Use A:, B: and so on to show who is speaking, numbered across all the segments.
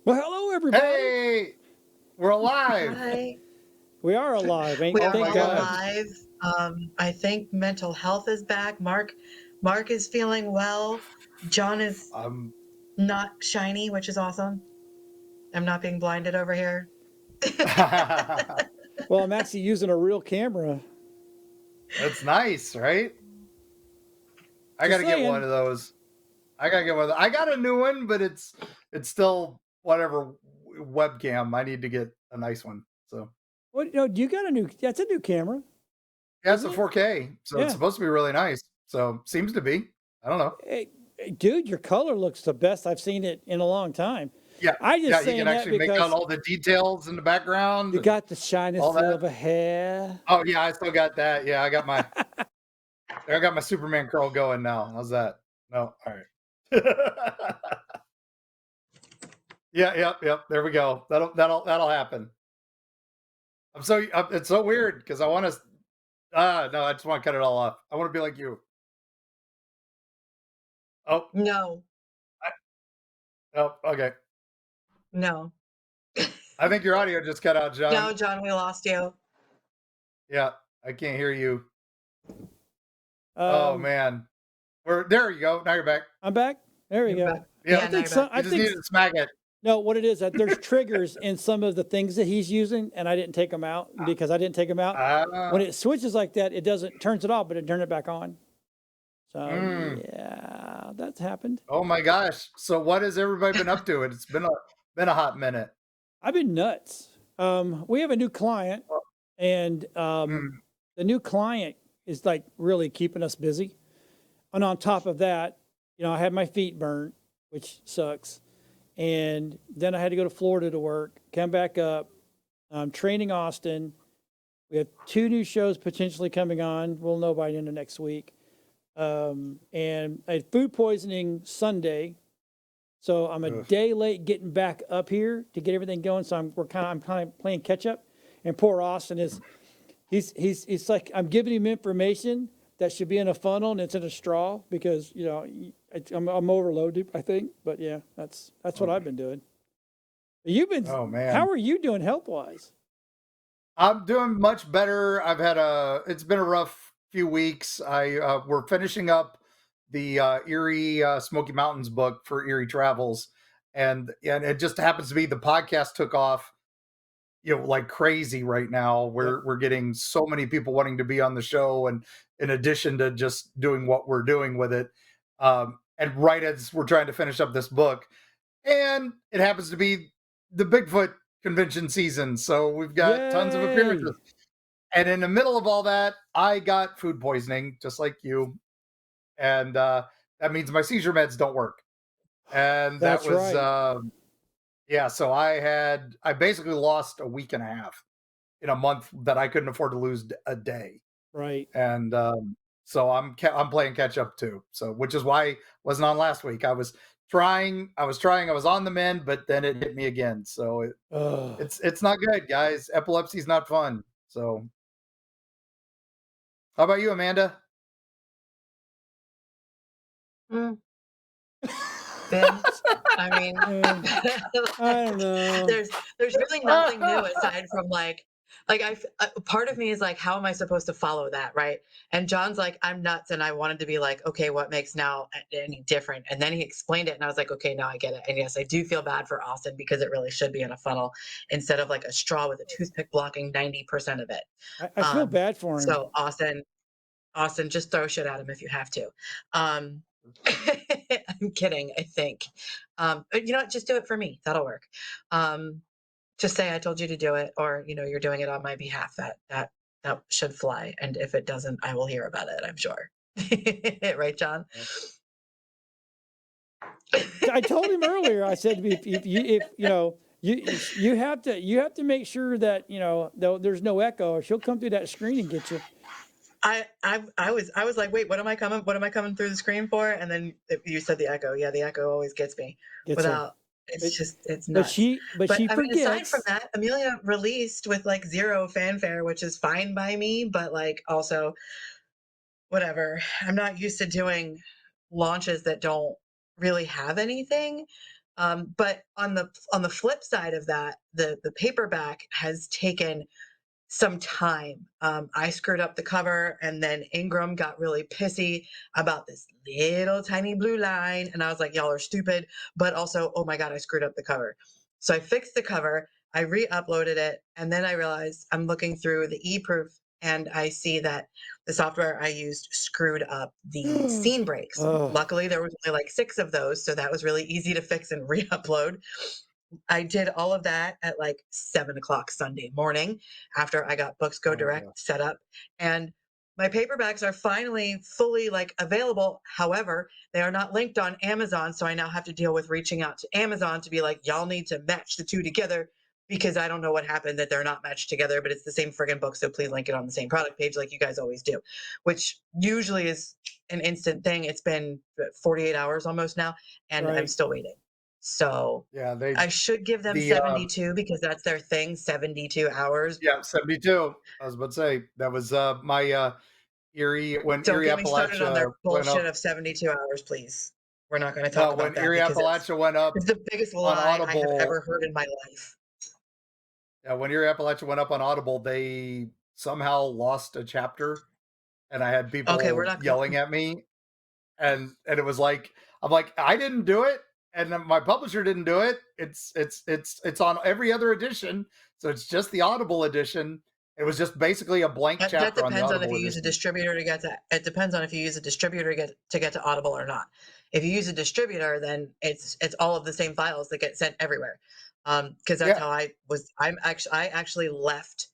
A: Well, hello, everybody.
B: Hey, we're alive.
C: Hi.
A: We are alive.
C: We are
A: Thank
B: my
C: all
A: God.
B: gosh.
C: alive. I think mental health is back. Mark is feeling well. John is
B: Um,
C: not shiny, which is awesome. I'm not being blinded over here.
B: that's
A: Well, I'm actually using a real camera.
B: nice, right? I got
A: Just
B: to get one
A: saying.
B: of those. I got to get one. I got a new one, but it's still whatever webcam. I need to get a nice one. So
A: What? No, you got a new? That's a new camera,
B: yeah, it's a
A: isn't it?
B: 4K, so it's
A: Yeah.
B: supposed to be really nice. So seems to be. I don't know.
A: Hey, dude, your color looks the best I've seen it in a long time.
B: Yeah,
A: I
B: yeah,
A: just
B: you can
A: saying that
B: actually make out
A: because
B: all the details in the background
A: you
B: and
A: got the shyness
B: all that.
A: of a hair.
B: Oh yeah, I still got that. Yeah, I got my Superman curl going now. How's that? No, all right. Yep. There we go. That'll happen. It's so weird because I want to. No, I just want to cut it all off. I want to be like you. Oh,
C: No,
B: okay.
C: no,
B: I think your audio just cut out, John.
C: no, John, we lost you.
B: Yeah, I can't hear you. Oh man, there you go. Now you're back.
A: I'm back. There we
C: You're
A: go.
C: back.
B: Yeah,
C: Yeah, now you're back.
B: you just needed to smack it.
A: No, what it is that there's triggers in some of the things that he's using, and I didn't take them out because I didn't take them out. When it switches like that, it doesn't turns it off, but it turns it back on. So yeah, that's happened.
B: Oh my gosh! So what has everybody been up to? It's been a hot minute.
A: I've been nuts. We have a new client, and
B: Mm.
A: the new client is like really keeping us busy. And on top of that, I had my feet burnt, which sucks. And then I had to go to Florida to work, come back up. I'm training Austin. We have 2 new shows potentially coming on. We'll know by the end of next week. And I had food poisoning Sunday, so I'm a day late getting back up here to get everything going. So I'm kind of playing catch up. And poor Austin is, he's like I'm giving him information that should be in a funnel and it's in a straw because I'm overloaded, I think. But yeah, that's what I've been doing. You've been.
B: Oh man,
A: how are you doing health wise?
B: I'm doing much better. It's been a rough few weeks. We're finishing up the Erie Smoky Mountains book for Erie Travels, and it just happens to be the podcast took off, like crazy right now. We're getting so many people wanting to be on the show, and in addition to just doing what we're doing with it, and right as we're trying to finish up this book, and it happens to be the Bigfoot convention season, so we've got tons of appearances. And in the middle of all that, I got food poisoning, just like you, and that means my seizure meds don't work. And that
A: That's
B: was
A: right.
B: yeah. So I basically lost a week and a half in a month that I couldn't afford to lose a day.
A: Right.
B: And so I'm playing catch up too. So which is why I wasn't on last week. I was trying. I was on the mend, but then it hit me again. So it's not good, guys. Epilepsy's not fun. So how about you, Amanda?
C: Mm. Ben, I mean,
A: I don't know.
C: there's really nothing new aside from part of me is like, how am I supposed to follow that, right? And John's like, I'm nuts, and I wanted to be like, okay, what makes now any different? And then he explained it, and I was like, okay, now I get it. And yes, I do feel bad for Austin because it really should be in a funnel instead of like a straw with a toothpick blocking 90% of it.
A: I feel bad for him.
C: So Austin, just throw shit at him if you have to. I'm kidding, I think. But you know what? Just do it for me. That'll work. Just say I told you to do it, or you're doing it on my behalf. That should fly. And if it doesn't, I will hear about it, I'm sure. Right, John?
A: I told him earlier. I said if you have to make sure that there's no echo, or she'll come through that screen and get you.
C: I was like, wait, what am I coming through the screen for? And then you said the echo. Yeah, the echo always gets me. It's nuts.
A: But she forgets.
C: Aside from that, Amelia released with like zero fanfare, which is fine by me, but like also whatever. I'm not used to doing launches that don't really have anything. But on the flip side of that, the paperback has taken some time. I screwed up the cover, and then Ingram got really pissy about this little tiny blue line. And I was like, y'all are stupid. But also, oh my God, I screwed up the cover. So I fixed the cover, I re uploaded it, and then I realized I'm looking through the eProof and I see that the software I used screwed up the scene breaks.
A: Oh,
C: Luckily, there was only like 6 of those. So that was really easy to fix and re upload. I did all of that at like 7 o'clock Sunday morning after I got Books Go
B: Oh my
C: Direct
B: gosh.
C: set up. And my paperbacks are finally fully like available. However, they are not linked on Amazon. So I now have to deal with reaching out to Amazon to be like, y'all need to match the two together because I don't know what happened that they're not matched together, but it's the same friggin' book. So please link it on the same product page like you guys always do, which usually is an instant thing. It's been 48 hours almost now, and I'm
A: right.
C: still waiting. So
B: Yeah,
C: I should give them
B: the
C: 72 because that's their thing, 72 hours.
B: yeah, 72. I was about to say that was my Erie when
C: Don't
B: Erie
C: get me started on their
B: Appalachia went
C: bullshit
B: up.
C: of 72 hours, please. We're not going to talk
B: No,
C: about
B: when
C: that
B: Erie
C: because
B: Appalachia went up
C: it's the biggest
B: on
C: lie I have
B: Audible,
C: ever heard in my life.
B: yeah, when Erie Appalachia went up on Audible, they somehow lost a chapter, and I had
C: Okay, we're
B: people
C: not going
B: yelling at me, and it was like I'm like I didn't do it, and then my publisher didn't do it. It's on every other edition, so it's just the Audible edition. It was just basically a blank
C: that
B: chapter on the
C: depends on if
B: Audible
C: you use a
B: edition.
C: distributor to get to it depends on if you use a distributor to get to Audible or not. If you use a distributor, then it's all of the same files that get sent everywhere. Because that's
B: Yeah,
C: how I actually left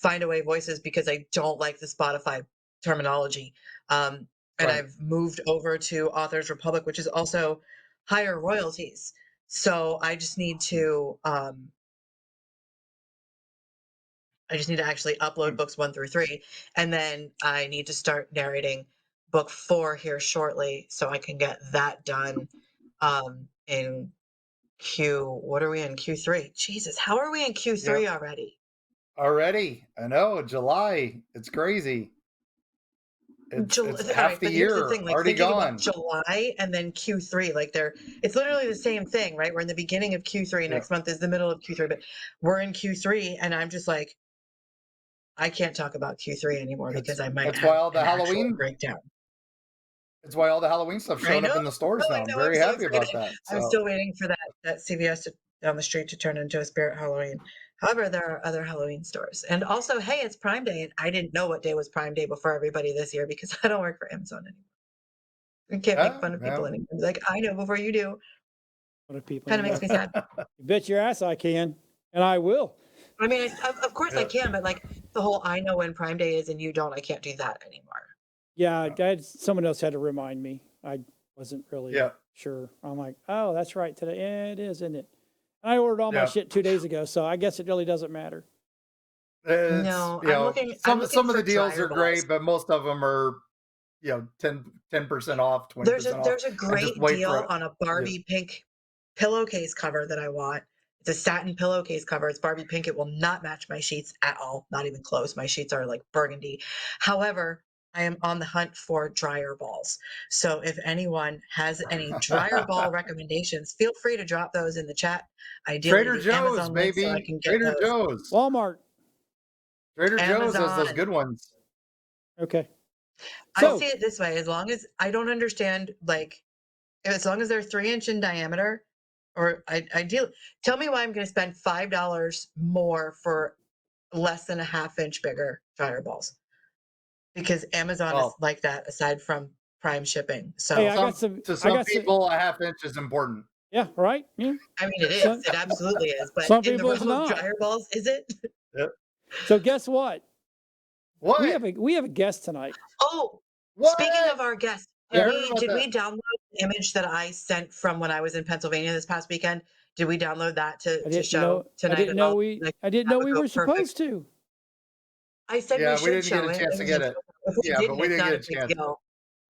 C: Findaway Voices because I don't like the Spotify terminology. And
B: right.
C: I've moved over to Authors Republic, which is also higher royalties. So I just need to actually upload
B: Mm.
C: books 1 through 3, and then I need to start narrating book 4 here shortly, so I can get that done in what are we in Q3? Jesus, how are we in
B: Yep.
C: Q3 already?
B: Already, I know, July. It's crazy. It's
C: All
B: half
C: right,
B: the
C: but here's the
B: year
C: thing, like
B: already
C: thinking about
B: gone.
C: July and then Q3, like it's literally the same thing, right? We're in the beginning of Q3,
B: Yeah.
C: next month is the middle of Q3, but we're in Q3 and I'm just like, I can't talk about Q3 anymore
B: It's
C: because I might
B: that's why
C: have
B: all the
C: an actual
B: Halloween
C: breakdown.
B: it's why all the Halloween stuff's
C: I
B: showing up
C: know.
B: in the stores
C: No, I
B: now. I'm
C: know. I'm
B: very
C: so
B: happy
C: excited.
B: about that.
C: I'm
B: So
C: still waiting for that CVS down the street to turn into a Spirit Halloween. However, there are other Halloween stores. And also, hey, it's Prime Day. And I didn't know what day was Prime Day before everybody this year because I don't work for Amazon anymore. I can't make
B: yeah,
C: fun of
B: yeah.
C: people anymore. Like, I know before you do.
A: What do people
C: Kind of makes
A: anymore?
C: me sad.
A: You bet your ass I can, and I will.
C: I mean, of course I
B: Yeah,
C: can, but like the whole I know when Prime Day is and you don't, I can't do that anymore.
A: Yeah,
B: yeah,
A: someone else had to remind me. I wasn't really
B: yeah,
A: sure. I'm like, oh, that's right today. Yeah, it is, isn't it? I ordered all my
B: yeah.
A: shit 2 days ago, so I guess it really doesn't matter.
B: It's
C: No, I'm looking
B: some of
C: for
B: the deals
C: dryer
B: are
C: balls.
B: great, but most of them are 10% off, 20% off,
C: There's a
B: and just
C: great
B: wait for
C: deal
B: it.
C: on a
B: Yeah,
C: Barbie pink pillowcase cover that I want. It's a satin pillowcase cover. It's Barbie pink. It will not match my sheets at all, not even close. My sheets are like burgundy. However, I am on the hunt for dryer balls. So if anyone has any dryer ball recommendations, feel free to drop those in the chat. Ideally,
B: Trader
C: the
B: Joe's,
C: Amazon link so I
B: baby.
C: can get
B: Trader
C: those.
B: Joe's.
A: Walmart.
B: Trader Joe's has those
C: Amazon.
B: good ones.
A: Okay.
C: I
A: So,
C: see it this way. As long as I don't understand, like, as long as they're 3 inch in diameter, or ideally, tell me why I'm going to spend $5 more for less than a ½ inch bigger dryer balls because Amazon is
B: Well,
C: like that aside from Prime shipping.
A: hey,
C: So,
B: to
A: I
B: some
A: got some,
B: people, a half inch is important.
A: yeah, right? Yeah.
C: I mean, it is.
A: Some,
C: It absolutely is. But
A: some
C: in the
A: people it's
C: realm of
A: not.
C: dryer balls, is it?
B: Yep.
A: So guess what?
B: What?
A: We have a guest tonight.
C: Oh, speaking
B: What?
C: of our guest,
B: I heard about
C: did
B: that.
C: we download the image that I sent from when I was in Pennsylvania this past weekend? Did we download that to show tonight at all? Like,
A: I didn't
C: that
A: know
C: would
A: we
C: go
A: were
C: perfect.
A: supposed to.
C: I said we
B: Yeah, we
C: should
B: didn't get
C: show
B: a
C: it.
B: chance
C: I
B: to
C: mean,
B: get it.
C: if we
B: Yeah, but
C: didn't,
B: we
C: it's
B: didn't
C: not
B: get
C: a
B: a
C: big
B: chance.
C: deal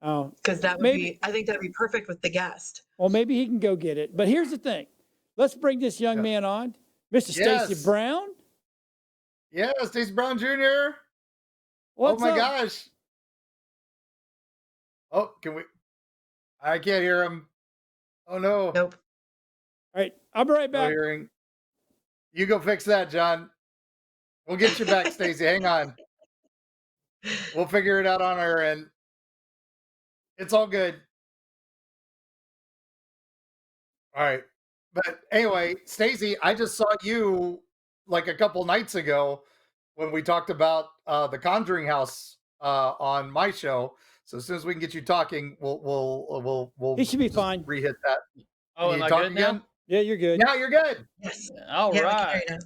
A: Oh,
C: because that would
A: maybe,
C: be. I think that'd be perfect with the guest.
A: well, maybe he can go get it. But here's the thing. Let's bring this young
B: Yeah.
A: man on, Mr. Stacy
B: Yes.
A: Brown.
B: Yes, Stacey Brown Jr. Oh
A: What's
B: my
A: up?
B: gosh. Oh, can we? I can't hear him. Oh no.
C: Nope.
A: All right, I'll be right
B: No
A: back.
B: hearing. You go fix that, John. We'll get you back, Stacy. Hang on. We'll figure it out on our end. It's all good. All right. But anyway, Stacy, I just saw you like a couple nights ago when we talked about the Conjuring House on my show. So as soon as we can get you talking, we'll
A: He should be
B: just
A: fine.
B: re-hit that.
D: Oh,
B: Can
D: am
B: you
D: I
B: talk
D: good
B: again?
D: now?
A: Yeah, you're good.
B: Now you're good.
C: Yes.
D: All
C: Yeah, we can
D: right.
C: hear you now.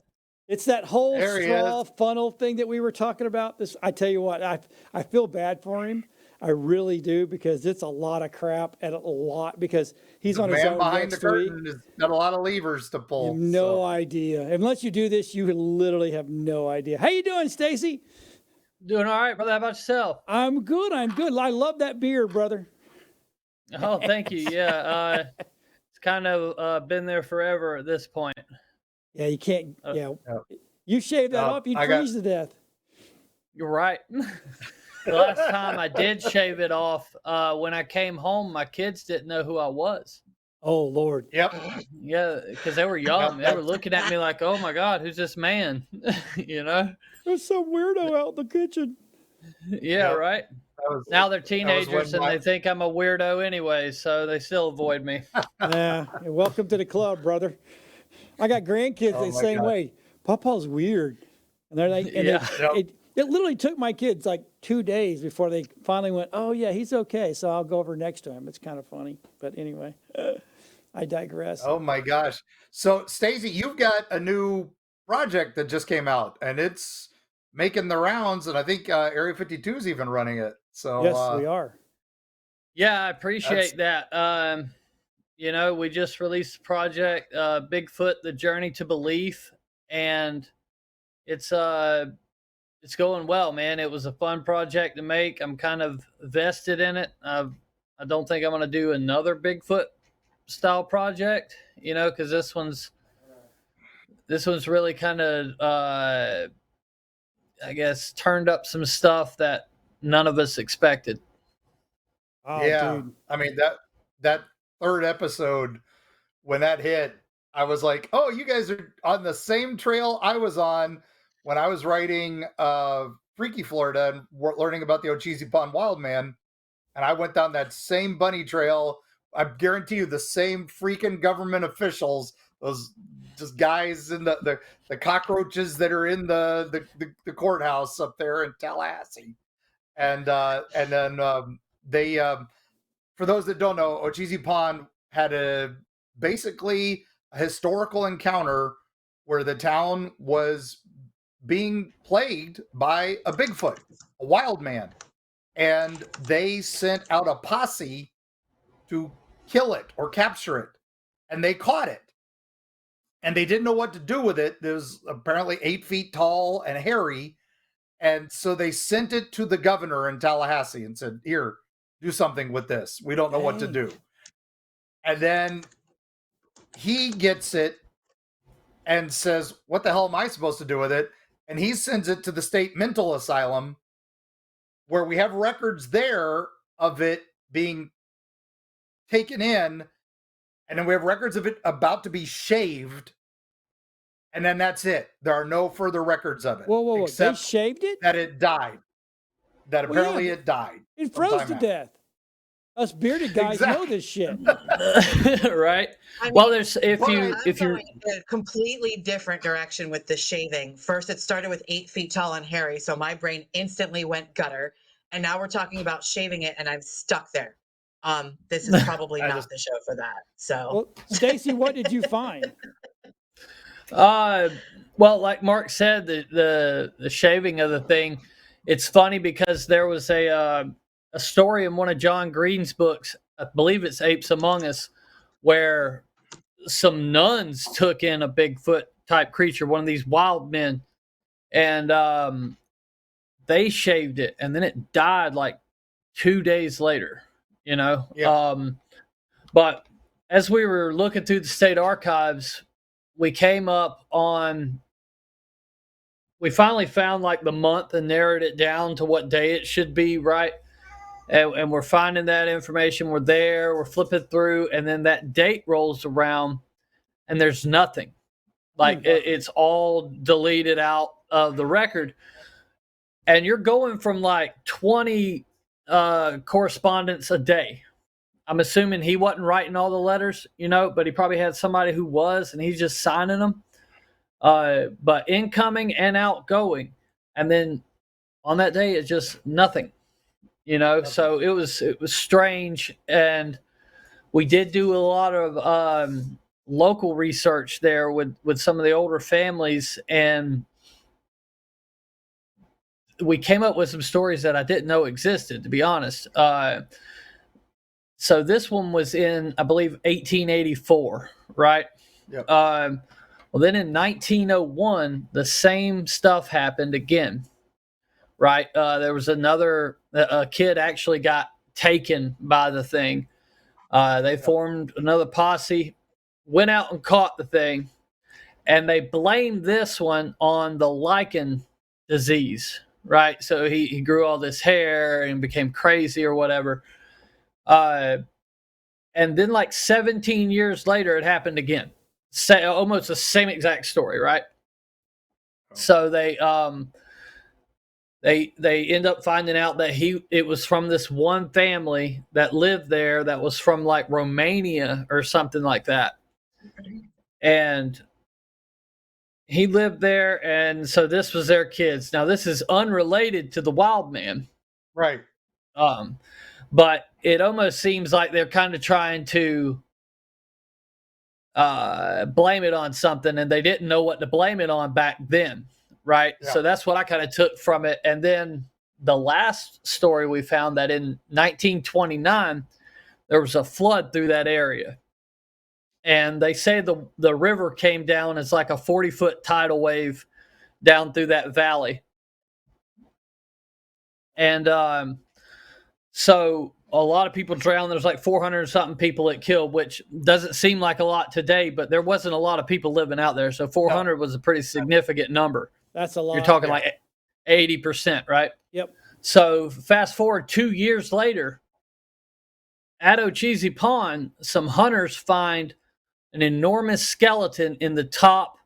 A: It's that whole
B: There he
A: straw
B: is.
A: funnel thing that we were talking about. This, I tell you what, I feel bad for him. I really do, because it's a lot of crap and a lot, because he's
B: The
A: on his
B: man
A: own
B: behind the
A: next week.
B: curtain has got a lot of levers to
A: You
B: pull.
A: have no
B: so.
A: idea. Unless you do this, you literally have no idea. How you doing, Stacy?
D: Doing all right, brother. How about yourself?
A: I'm good. I'm good. I love that beard, brother.
D: Oh, thank you. Yeah, it's kind of been there forever at this point.
A: Yeah, you can't.
D: Yeah.
A: You shave that
B: No,
A: off, you'd
B: I got-
A: freeze to death.
D: You're right. The last time I did shave it off, when I came home, my kids didn't know who I was.
A: Oh Lord.
B: Yep.
D: Yeah, because they were young. They were looking at me like, "Oh my God, who's this man?" You know?
A: There's some weirdo out in the kitchen.
D: Yeah,
B: Yep.
D: right.
B: That was,
D: Now they're
B: when
D: teenagers and
B: my-
D: they think I'm a weirdo anyway, so they still avoid me.
A: Yeah. Welcome to the club, brother. I got grandkids
B: Oh
A: the
B: my
A: same
B: God.
A: way. Papa's weird, and they're like, and
D: Yeah.
A: it literally took my kids like 2 days before they finally went, oh yeah, he's okay. So I'll go over next to him. It's kind of funny, but anyway, I digress.
B: Oh my gosh. So Stacey, you've got a new project that just came out and it's making the rounds, and I think Area 52 is even running it. So
A: Yes, we are.
D: Yeah, I appreciate that. You know, we just released a project, Bigfoot: The Journey to Belief, and it's going well, man. It was a fun project to make. I'm kind of vested in it. I don't think I'm going to do another Bigfoot style project, you know, because this one's really kind of I guess turned up some stuff that none of us expected.
A: Oh,
B: yeah.
A: dude.
B: I mean that third episode, when that hit, I was like, oh, you guys are on the same trail I was on when I was writing Freaky Florida and learning about the Ocheesee Pond Wildman. And I went down that same bunny trail. I guarantee you the same freaking government officials, those just guys in the cockroaches that are in the courthouse up there in Tallahassee. And then they, for those that don't know, Ocheesee Pond had basically a historical encounter where the town was being plagued by a Bigfoot, a wild man. And they sent out a posse to kill it or capture it. And they caught it. And they didn't know what to do with it. It was apparently 8 feet tall and hairy. And so they sent it to the governor in Tallahassee and said, here, do something with this. We don't know what to do. And then he gets it and says, what the hell am I supposed to do with it? And he sends it to the state mental asylum, where we have records there of it being taken in, and then we have records of it about to be shaved, and then that's it. There are no further records of it.
A: Whoa. They
B: Except
A: shaved it?
B: that it died. That
A: Well, yeah,
B: apparently it died.
A: It froze to
B: sometime
A: death. Us bearded guys know
B: Exactly.
A: this shit.
D: Right?
C: I mean,
D: Well, there's
C: I'm
D: if you're
C: going in a completely different direction with the shaving. First, it started with 8 feet tall and hairy, so my brain instantly went gutter. And now we're talking about shaving it, and I'm stuck there. This is probably not the show for that. So,
A: Well, Stacy, what did you find?
D: well, like Mark said, the shaving of the thing, it's funny because there was a story in one of John Green's books, I believe it's Apes Among Us, where some nuns took in a Bigfoot type creature, one of these wild men, and they shaved it, and then it died like 2 days later, you know?
B: Yeah.
D: But as we were looking through the state archives, we came up on, we finally found like the month and narrowed it down to what day it should be, right? And we're finding that information. We're there, we're flipping through, and then that date rolls around, and there's nothing. Like it's all deleted out of the record. And you're going from like 20 correspondence a day. I'm assuming he wasn't writing all the letters, you know, but he probably had somebody who was, and he's just signing them. But incoming and outgoing. And then on that day, it's just nothing, you know. So it was strange. And we did do a lot of local research there with some of the older families, and we came up with some stories that I didn't know existed, to be honest. So this one was in, I believe, 1884, right?
B: Yep.
D: Well, then in 1901, the same stuff happened again, right? There was a kid actually got taken by the thing. They formed another posse, went out and caught the thing, and they blamed this one on the lichen disease, right? So he grew all this hair and became crazy or whatever. And then like 17 years later, it happened again. Almost the same exact story, right? So they end up finding out that it was from this one family that lived there that was from like Romania or something like that. And he lived there, and so this was their kids. Now this is unrelated to the wild man.
B: Right.
D: But it almost seems like they're kind of trying to blame it on something, and they didn't know what to blame it on back then, right?
B: Yeah.
D: So that's what I kind of took from it. And then the last story we found that in 1929, there was a flood through that area. And they say the river came down as like a 40-foot tidal wave down through that valley. And so a lot of people drowned. There's like 400 and something people it killed, which doesn't seem like a lot today, but there wasn't a lot of people living out there. So 400 was a pretty significant number.
A: That's a lot.
D: You're talking like 80%, right?
A: Yep.
D: So fast forward 2 years later, at Ochisee Pond, some hunters find an enormous skeleton in the top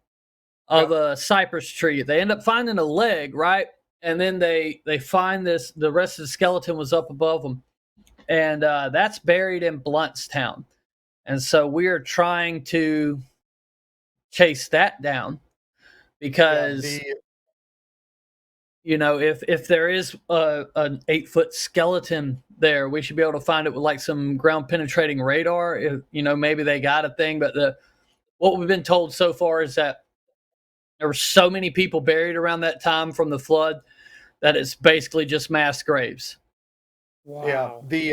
D: of a cypress tree. They end up finding a leg, right? And then they find this, the rest of the skeleton was up above them. And that's buried in Bluntstown. And so we are trying to chase that down because, you know, if there is an 8-foot skeleton there, we should be able to find it with like some ground penetrating radar. If, you know, maybe they got a thing, but what we've been told so far is that there were so many people buried around that time from the flood that it's basically just mass graves.
A: Wow.
B: Yeah.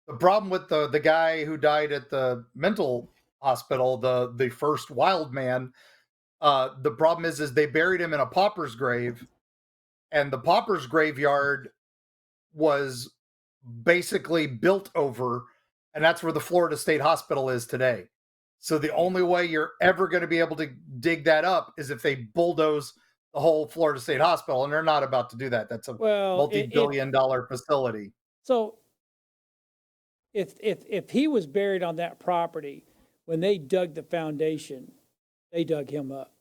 B: The problem with the guy who died at the mental hospital, the first wild man, the problem is they buried him in a pauper's grave, and the pauper's graveyard was basically built over, and that's where the Florida State Hospital is today. So the only way you're ever going to be able to dig that up is if they bulldoze the whole Florida State Hospital, and they're not about to do that. That's a multi-billion-dollar facility.
A: So if he was buried on that property, when they dug the foundation, they dug him up.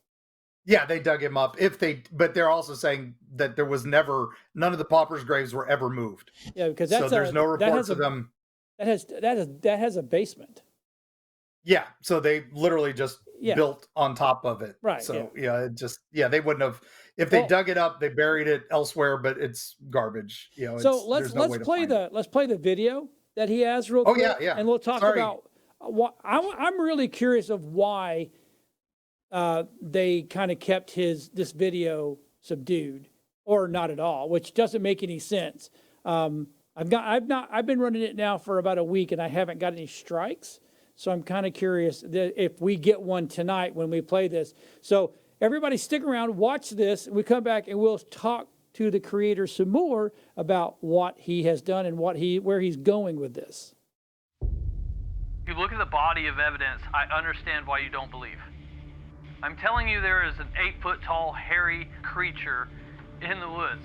B: Yeah, they dug him up. But they're also saying that there was none of the paupers' graves were ever moved.
A: Yeah, because
B: there's no reports of them.
A: That has a basement.
B: Yeah, so they literally just built on top of it.
A: Right.
B: So they wouldn't have, if they dug it up, they buried it elsewhere, but it's garbage. You know.
A: So let's play the video that he has real quick.
B: Oh yeah.
A: And we'll talk about what I'm really curious of why they kind of kept this video subdued or not at all, which doesn't make any sense. I've been running it now for about a week and I haven't got any strikes. So I'm kind of curious if we get one tonight when we play this. So everybody stick around, watch this, and we come back and we'll talk to the creator some more about what he has done and where he's going with this.
D: If you look at the body of evidence, I understand why you don't believe. I'm telling you there is an 8-foot tall, hairy creature in the woods.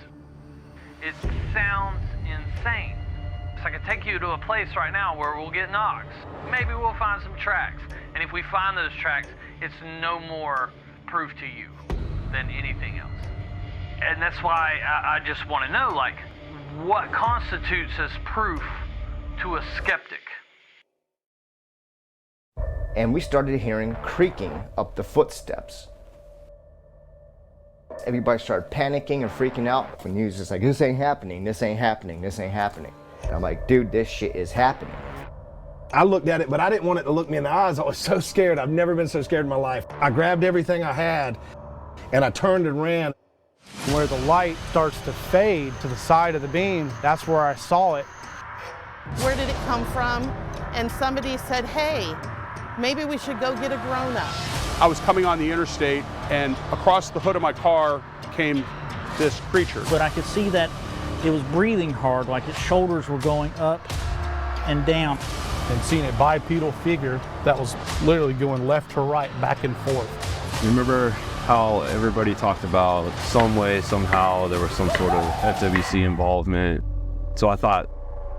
D: It sounds insane. So I could take you to a place right now where we'll get knocks. Maybe we'll find some tracks. And if we find those tracks, it's no more proof to you than anything else. And that's why I just want to know, like, what constitutes as proof to a skeptic?
E: And we started hearing creaking up the footsteps. Everybody started panicking and freaking out. The news is like, this ain't happening, this ain't happening, this ain't happening. And I'm like, dude, this shit is happening.
F: I looked at it, but I didn't want it to look me in the eyes. I was so scared. I've never been so scared in my life. I grabbed everything I had and I turned and ran.
G: Where the light starts to fade to the side of the beam, that's where I saw it.
H: Where did it come from? And somebody said, hey, maybe we should go get a grown-up.
I: I was coming on the interstate, and across the hood of my car came this creature.
J: But I could see that it was breathing hard, like its shoulders were going up and down.
G: And seeing a bipedal figure that was literally going left to right, back and forth.
K: Remember how everybody talked about some way, somehow, there was some sort of FWC involvement. So I thought,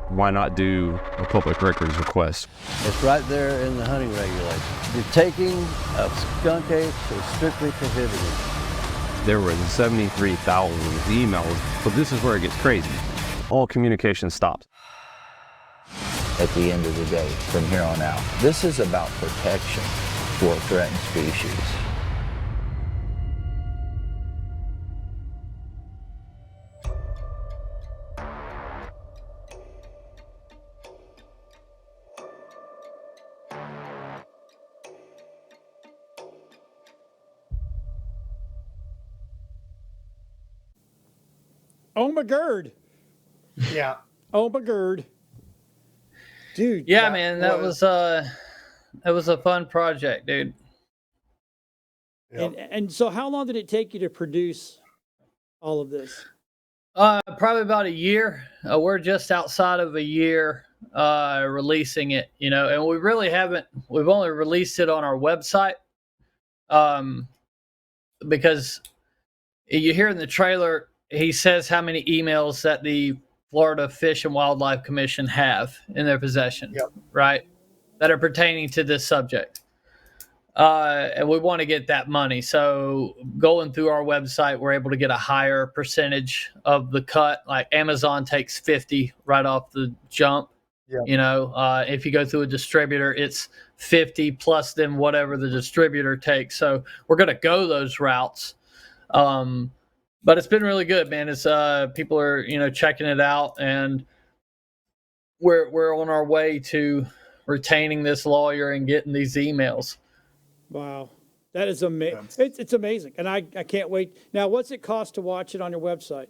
K: why not do a public records request?
L: It's right there in the hunting regulations. The taking of skunk apes is strictly prohibited.
K: There were 73,000 emails, but this is where it gets crazy. All communication stops.
L: At the end of the day, from here on out, this is about protection for threatened species.
A: Oh my god.
B: Yeah.
A: Oh my god. Dude.
D: Yeah, man, that was a fun project, dude.
B: Yep.
A: And so how long did it take you to produce all of this?
D: Probably about a year. We're just outside of a year releasing it, you know, and we really haven't. We've only released it on our website, because you hear in the trailer he says how many emails that the Florida Fish and Wildlife Commission have in their possession,
B: Yep.
D: right, that are pertaining to this subject. And we want to get that money. So going through our website, we're able to get a higher percentage of the cut. Like Amazon takes 50 right off the jump.
B: Yeah.
D: You know, if you go through a distributor, it's 50 plus then whatever the distributor takes. So we're going to go those routes. But it's been really good, man. It's people are, you know, checking it out, and we're on our way to retaining this lawyer and getting these emails.
A: Wow. That is amazing. It's amazing. And I can't wait. Now, what's it cost to watch it on your website?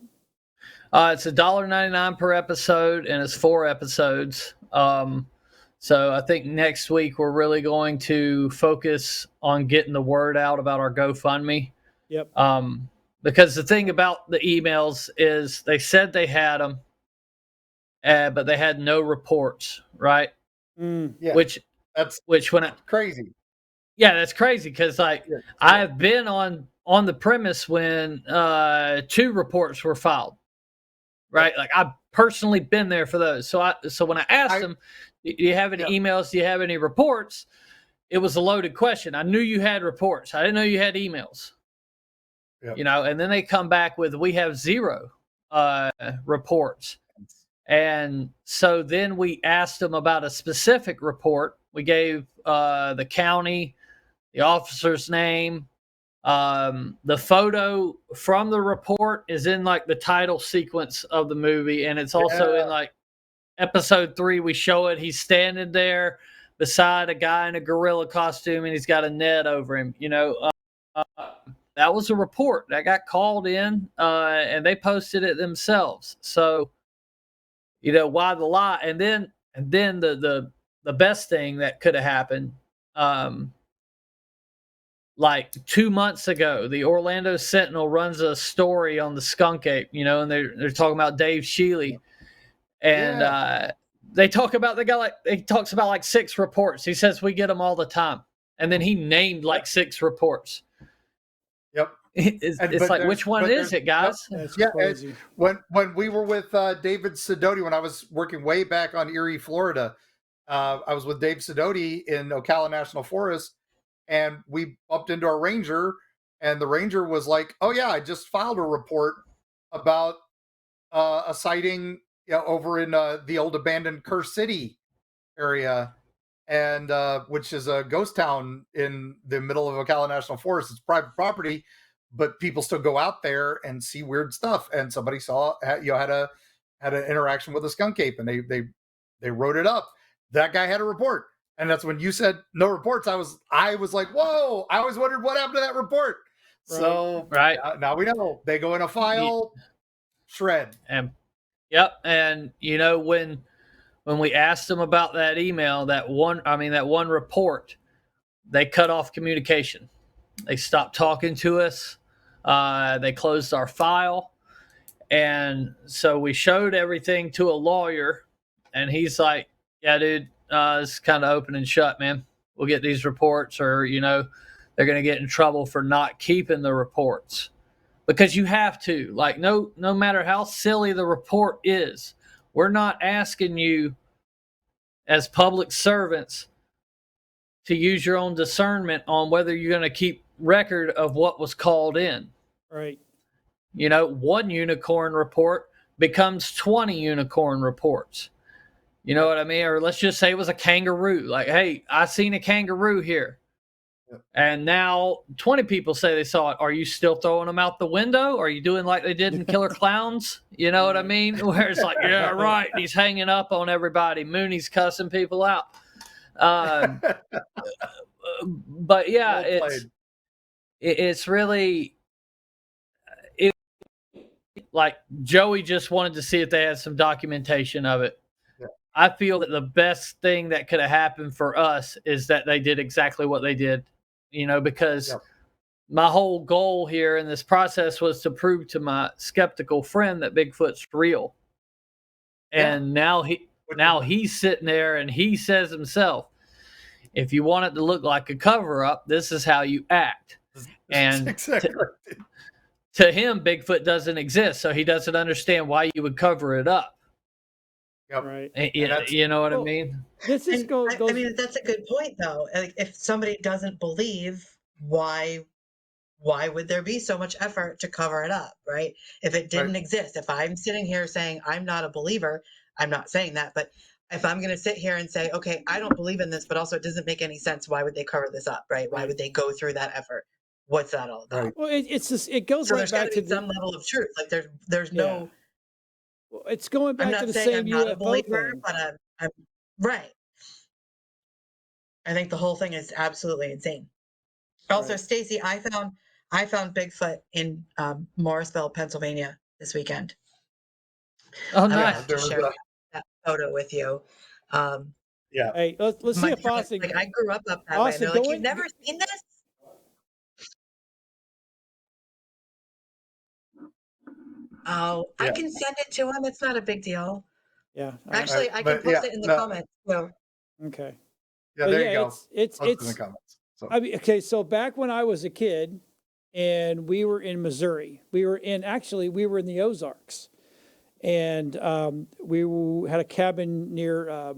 D: It's $1.99 per episode, and it's 4 episodes. So I think next week we're really going to focus on getting the word out about our GoFundMe.
A: Yep.
D: Because the thing about the emails is they said they had them, but they had no reports, right?
B: Yeah.
D: Which when I,
B: Crazy.
D: yeah, that's crazy because like I've been on the premise when 2 reports were filed, right? Like I've personally been there for those. So when I asked them, do you have any emails? Do you have any reports? It was a loaded question. I knew you had reports. I didn't know you had emails.
B: Yep.
D: You know, and then they come back with, we have 0 reports. And so then we asked them about a specific report. We gave the county, the officer's name. The photo from the report is in like the title sequence of the movie. And it's also in like episode 3. We show it. He's standing there beside a guy in a gorilla costume and he's got a net over him, you know. That was a report that got called in, and they posted it themselves. So, you know, why the lie? And then the best thing that could have happened, like 2 months ago, the Orlando Sentinel runs a story on the skunk ape, you know, and they're talking about Dave Shealy, and they talk about the guy he talks about like 6 reports. He says we get them all the time, and then he named like 6 reports.
B: Yep.
D: It's like, which one is it, guys?
A: That's
B: Yeah.
A: crazy.
B: When we were with David Sidoti, when I was working way back on Erie, Florida, I was with Dave Sidoti in Ocala National Forest, and we bumped into our ranger, and the ranger was like, "Oh yeah, I just filed a report about a sighting over in the old abandoned Curse City area, and which is a ghost town in the middle of Ocala National Forest. It's private property, but people still go out there and see weird stuff. And somebody had an interaction with a skunk ape, and they wrote it up. That guy had a report, and that's when you said no reports. I was like, whoa! I always wondered what happened to that report.
A: Right.
B: So now we know. They go in a file, shred.
D: And yep, and when we asked them about that email, that one report, they cut off communication. They stopped talking to us. They closed our file. And so we showed everything to a lawyer, and he's like, yeah, dude, it's kind of open and shut, man. We'll get these reports, or, they're going to get in trouble for not keeping the reports. Because you have to. Like, no matter how silly the report is, we're not asking you as public servants to use your own discernment on whether you're going to keep record of what was called in.
A: Right.
D: One unicorn report becomes 20 unicorn reports. You know what I mean? Or let's just say it was a kangaroo. Like, hey, I seen a kangaroo here. And now 20 people say they saw it. Are you still throwing them out the window? Are you doing like they did in Killer Clowns? You know what I mean? Where it's like, yeah, right. He's hanging up on everybody. Mooney's cussing people out. But yeah, it's really like Joey just wanted to see if they had some documentation of it. Yeah. I feel that the best thing that could have happened for us is that they did exactly what they did. Because my whole goal here in this process was to prove to my skeptical friend that Bigfoot's real. And now he's sitting there and he says himself, if you want it to look like a cover up, this is how you act. And exactly. To him, Bigfoot doesn't exist, so he doesn't understand why you would cover it up.
B: Yep.
A: Right.
D: You know what I mean?
A: This is
C: I mean, that's a good point, though. Like, if somebody doesn't believe, why would there be so much effort to cover it up, right? If it didn't exist, if I'm sitting here saying I'm not a believer, I'm not saying that, but if I'm going to sit here and say, okay, I don't believe in this, but also it doesn't make any sense, why would they cover this up, right? Why would they go through that effort? What's that all about?
A: Right. Well, it goes right back to
C: some level of truth. Like there's no.
A: Well, it's going back to the same UFO thing.
C: But I'm right. I think the whole thing is absolutely insane. Also, Stacy, I found Bigfoot in Morrisville, Pennsylvania this weekend.
D: Oh, nice.
C: To share that photo with you.
B: Yeah.
A: Hey, let's see if Austin.
C: Like, I grew up that way. They're like, you've never seen this? Oh, I can send it to him. It's not a big deal.
A: Yeah.
C: Actually, I can post it in the comments. So.
A: Okay.
B: Yeah, there you go.
A: It's
B: in the comments. So.
A: I mean, okay, so back when I was a kid and we were in Missouri, we were in the Ozarks, and we had a cabin near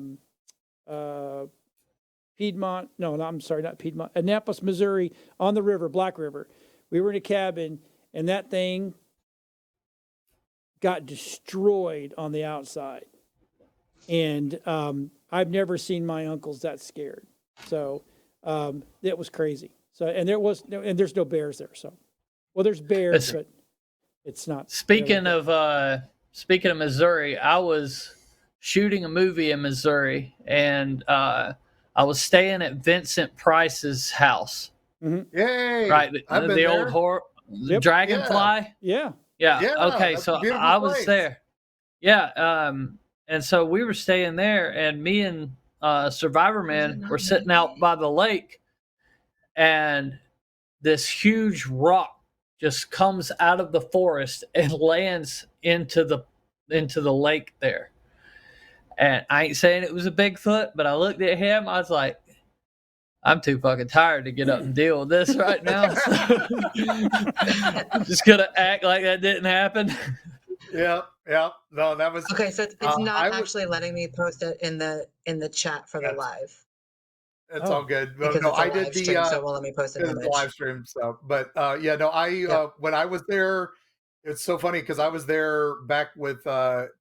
A: Piedmont. No, I'm sorry, not Piedmont. Annapolis, Missouri, on the river, Black River. We were in a cabin, and that thing got destroyed on the outside. And I've never seen my uncles that scared. So it was crazy. So, and there's no bears there. So, well, there's bears, but it's not.
D: Speaking of Missouri, I was shooting a movie in Missouri, and I was staying at Vincent Price's house.
B: Mm-hmm. Yay!
D: Right, the old horror, Dragonfly.
A: Yeah.
D: Yeah. Okay. So I was there. Yeah. And so we were staying there, and me and Survivor Man were sitting out by the lake, and this huge rock just comes out of the forest and lands into the lake there. And I ain't saying it was a Bigfoot, but I looked at him. I was like, I'm too fucking tired to get up and deal with this right now. So I'm just gonna act like that didn't happen.
B: Yeah. No, that was
C: okay. So it's not actually letting me post it in the chat for the live.
B: It's
A: Oh.
B: all good.
C: Because
B: No,
C: it's a
B: I did
C: live
B: the
C: stream, so it won't let me post an
B: it's a
C: image.
B: live stream. So, but yeah, no, when I was there, it's so funny because I was there back with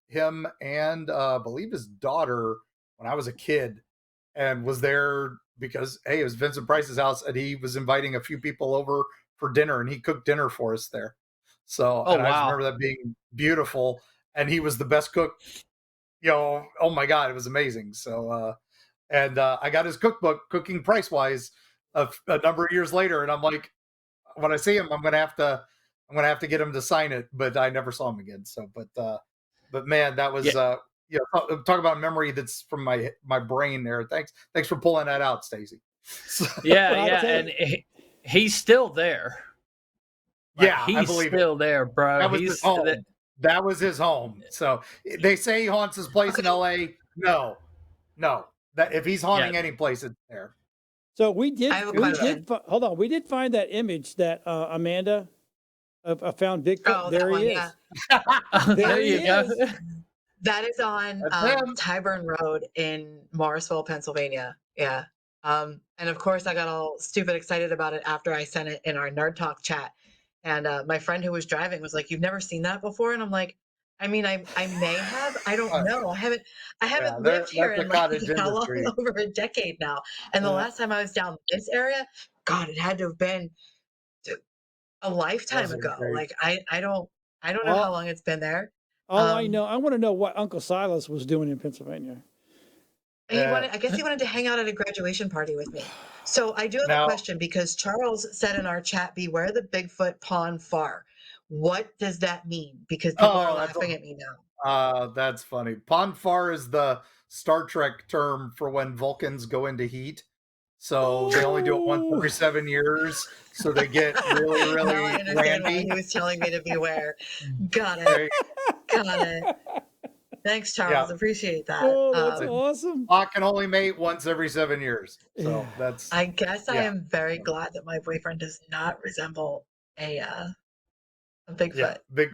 B: him and I believe his daughter when I was a kid, and was there because hey, it was Vincent Price's house, and he was inviting a few people over for dinner, and he cooked dinner for us there. So,
D: Oh,
B: and I just
D: wow.
B: remember that being beautiful, and he was the best cook. Oh my God, it was amazing. So, and I got his cookbook, Cooking Price Wise, a number of years later, and I'm like, when I see him, I'm gonna have to get him to sign it. But I never saw him again. So, but man, that was talk about a memory that's from my brain there. Thanks for pulling that out, Stacy.
D: Yeah,
A: Well, I'll
D: yeah,
A: tell
D: and he's still there. Like,
B: Yeah, I
D: he's
B: believe
D: still there, bro.
B: that was his home. That was his home. So they say he haunts his place in L.A. No. That if he's haunting any place, it's there.
A: So we did.
C: I have a
A: We
C: question.
A: did. Hold on. We did find that image that Amanda found Bigfoot.
C: Oh,
A: there
C: that one,
A: he is.
C: yeah.
D: There you go.
C: That is on
B: That's him.
C: Tyburn Road in Morrisville, Pennsylvania. Yeah. And of course, I got all stupid excited about it after I sent it in our Nerd Talk chat. And my friend who was driving was like, "You've never seen that before?" And I'm like, I mean, I may have. I don't know. I haven't lived here
B: that's
C: in
B: the
C: like
B: cottage
C: how long?
B: industry.
C: Over a decade now. And the
A: Yeah.
C: last time I was down this area, God, it had to have been a lifetime
B: That's
C: ago.
B: great.
C: Like I don't know how long it's been there.
A: All I know, I want to know what Uncle Silas was doing in Pennsylvania.
C: I guess he wanted to hang out at a graduation party with me. So I do have
B: Now-
C: a question because Charles said in our chat, "Beware the Bigfoot pond far." What does that mean? Because people are
B: that's
C: laughing
B: a-
C: at me now.
B: That's funny. Ponfar is the Star Trek term for when Vulcans go into heat. So they only do it once every 7 years. So they get really, really
C: Now I understand why
B: randy.
C: he was telling me to beware. Got
B: There
C: it.
B: you-
C: Got it. Thanks, Charles.
B: Yeah.
C: Appreciate that.
A: Oh, that's awesome.
B: Flock can only mate once every 7 years. So that's
C: I guess I
B: Yeah.
C: am very glad that my boyfriend does not resemble a Bigfoot.
B: yeah, big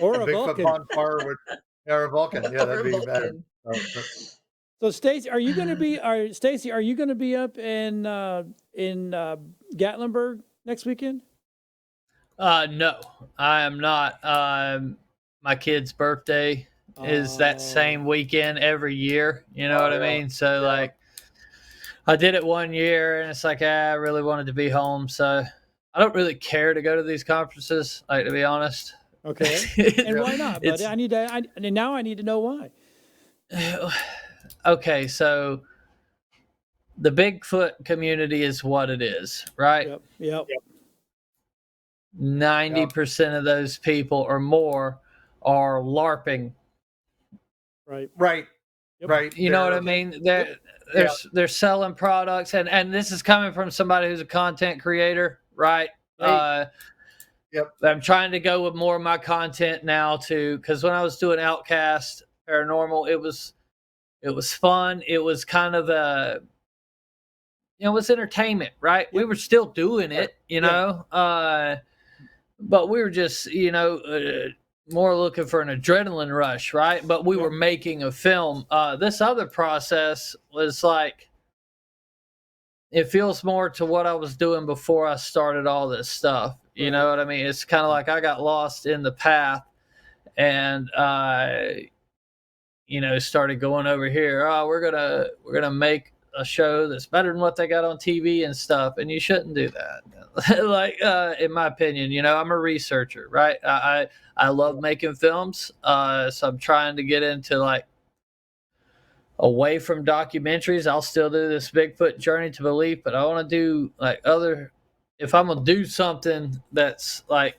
A: Or a
B: Bigfoot
A: Vulcan.
B: Ponfar would or a Vulcan. Yeah,
C: Or
B: that'd
C: a
B: be better.
C: Vulcan.
A: So Stacy, are you going to be? Stacy, are you going to be up in Gatlinburg next weekend?
D: No, I am not. My kid's birthday is that same weekend every year. You know what I mean? So like, I did it one year, and it's like I really wanted to be home, so I don't really care to go to these conferences. Like, to be honest.
A: Okay. And why not, buddy? I need to know why.
D: Okay, so the Bigfoot community is what it is, right?
A: Yep.
D: 90% of those people or more are LARPing.
A: Right.
B: Right.
D: You know what I mean? They're selling products, and this is coming from somebody who's a content creator, right?
B: Yep.
D: I'm trying to go with more of my content now too, because when I was doing Outcast Paranormal, it was fun. It was kind of it was entertainment, right? We were still doing it, you know, but we were just, more looking for an adrenaline rush, right? But we were making a film. This other process was like, it feels more to what I was doing before I started all this stuff. You know what I mean? It's kind of like I got lost in the path and, started going over here. Oh, we're gonna make a show that's better than what they got on TV and stuff. And you shouldn't do that. Like, in my opinion, I'm a researcher, right? I love making films. So I'm trying to get into like away from documentaries. I'll still do this Bigfoot Journey to Belief, but I want to do like if I'm going to do something that's like,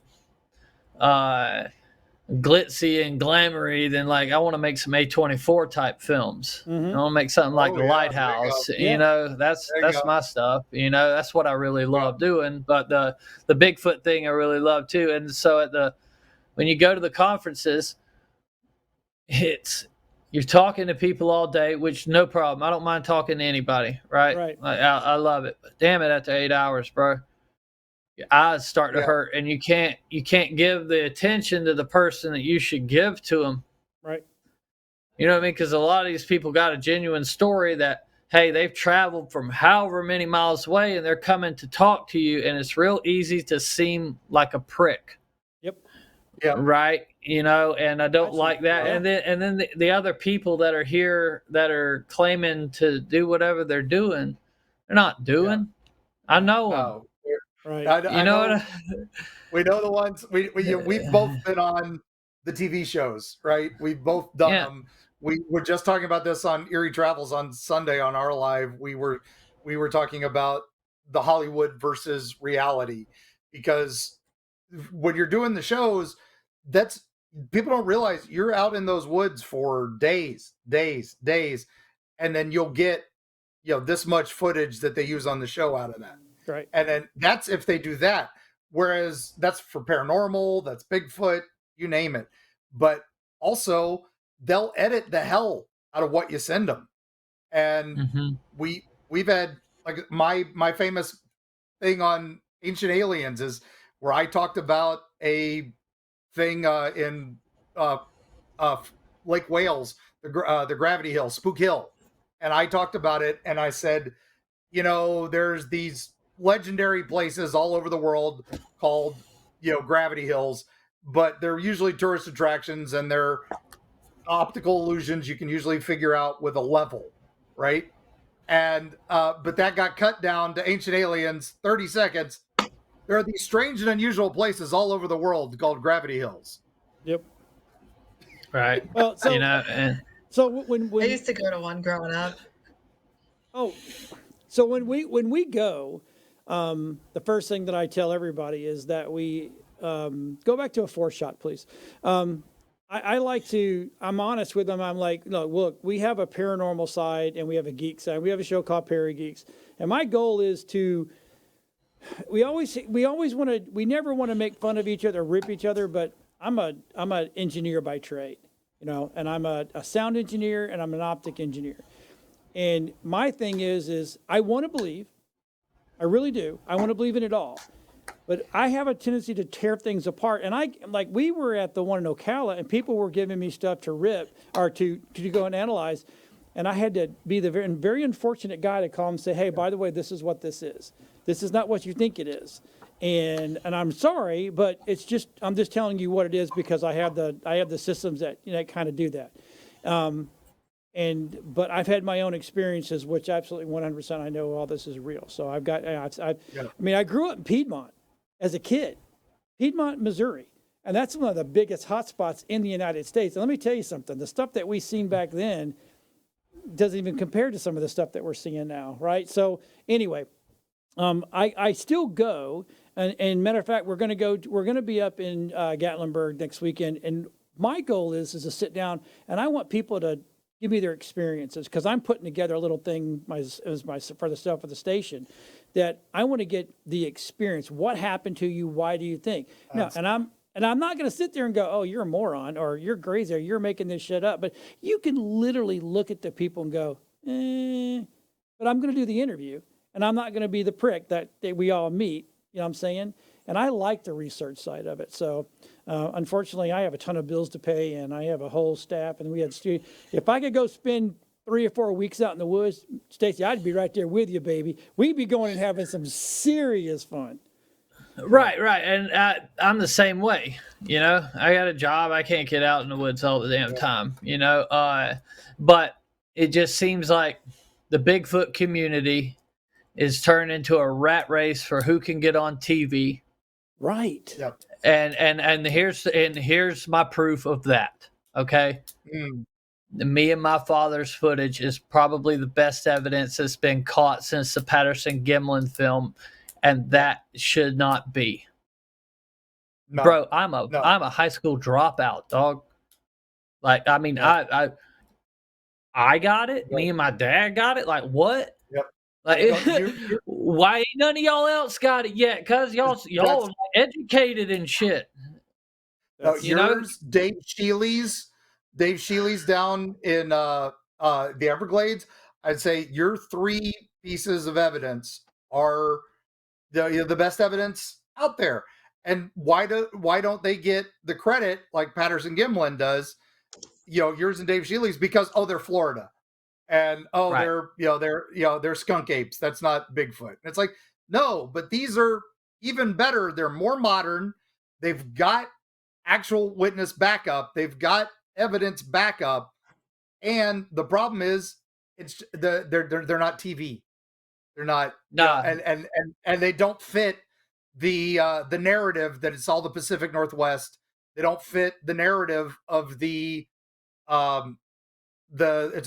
D: glitzy and glamoury, then like I want to make some A24 type films. I want to make something like The Lighthouse. That's my stuff. That's what I really love doing. But the Bigfoot thing I really love too. And so when you go to the conferences, you're talking to people all day, which no problem. I don't mind talking to anybody, right?
A: Right.
D: I love it. But damn it, after 8 hours, bro, your eyes start to hurt, and you can't give the attention to the person that you should give to them.
A: Right.
D: You know what I mean? Because a lot of these people got a genuine story that hey, they've traveled from however many miles away and they're coming to talk to you, and it's real easy to seem like a prick.
A: Yep.
B: Yeah.
D: Right. You know, and I don't like that.
A: Yeah.
D: And then the other people that are here that are claiming to do whatever they're doing, they're not doing. I know them.
B: No.
A: Right.
B: I
D: You know what?
B: we know the ones we've both been on the TV shows, right? We've both done
D: Yeah.
B: them. We were just talking about this on Erie Travels on Sunday on our live. We were talking about the Hollywood versus reality, because when you're doing the shows, that's people don't realize you're out in those woods for days, and then you'll get this much footage that they use on the show out of that.
A: Right.
B: And then that's if they do that. Whereas that's for paranormal, that's Bigfoot, you name it. But also they'll edit the hell out of what you send them. And we've had like my famous thing on Ancient Aliens is where I talked about a thing in Lake Wales, the Gravity Hill, Spook Hill. And I talked about it and I said, there's these legendary places all over the world called, Gravity Hills, but they're usually tourist attractions and they're optical illusions you can usually figure out with a level, right? And but that got cut down to Ancient Aliens, 30 seconds. There are these strange and unusual places all over the world called Gravity Hills.
A: Yep.
D: Right.
A: Well, so
D: and
A: so when
C: I used to go to one growing up.
A: Oh, so when we go, the first thing that I tell everybody is that we go back to a 4 shot, please. I like to, I'm honest with them. I'm like, no, look, we have a paranormal side and we have a geek side. We have a show called Perry Geeks. And my goal is to, we never want to make fun of each other, rip each other, but I'm an engineer by trade, and I'm a sound engineer and I'm an optic engineer. And my thing is I want to believe, I really do. I want to believe in it all. But I have a tendency to tear things apart. And we were at the one in Ocala and people were giving me stuff to rip or to go and analyze. And I had to be the very, very unfortunate guy to call them and say, hey, by the way, this is what this is. This is not what you think it is. And I'm sorry, but I'm just telling you what it is because I have the systems that, kind of do that. But I've had my own experiences, which absolutely 100% I know all this is real. So I've got, I grew up in Piedmont as a kid, Piedmont, Missouri. And that's one of the biggest hotspots in the United States. And let me tell you something, the stuff that we seen back then doesn't even compare to some of the stuff that we're seeing now, right? So anyway, I still go, and matter of fact, we're going to be up in Gatlinburg next weekend. And my goal is to sit down and I want people to give me their experiences, because I'm putting together a little thing for the stuff for the station that I want to get the experience. What happened to you? Why do you think? No, and I'm not going to sit there and go, oh, you're a moron or you're crazy or you're making this shit up. But you can literally look at the people and go, but I'm going to do the interview and I'm not going to be the prick that we all meet. You know what I'm saying? And I like the research side of it. So unfortunately, I have a ton of bills to pay and I have a whole staff. And we had if I could go spend 3 or 4 weeks out in the woods, Stacy, I'd be right there with you, baby. We'd be going and having some serious fun.
D: Right. And I'm the same way. I got a job. I can't get out in the woods all the damn time, but it just seems like the Bigfoot community is turned into a rat race for who can get on TV.
A: Right.
B: Yep.
D: And here's my proof of that. Okay. Me and my father's footage is probably the best evidence that's been caught since the Patterson Gimlin film, and that should not be.
B: No.
D: Bro, I'm a high school dropout, dog. Like, I mean, I got it. Yep. Me and my dad got it. Like, what?
B: Yep.
D: Like, why ain't none of y'all else got it yet? Cause y'all are educated and shit.
B: Dave Shealy's down in the Everglades. I'd say your 3 pieces of evidence are the best evidence out there. And why don't they get the credit like Patterson Gimlin does? Yours and Dave Shealy's because they're Florida. And
D: Right.
B: they're skunk apes. That's not Bigfoot. And it's like, no, but these are even better. They're more modern. They've got actual witness backup. They've got evidence backup. And the problem is, they're not TV. They're not,
D: Nah.
B: and they don't fit the narrative that it's all the Pacific Northwest. They don't fit the narrative of it's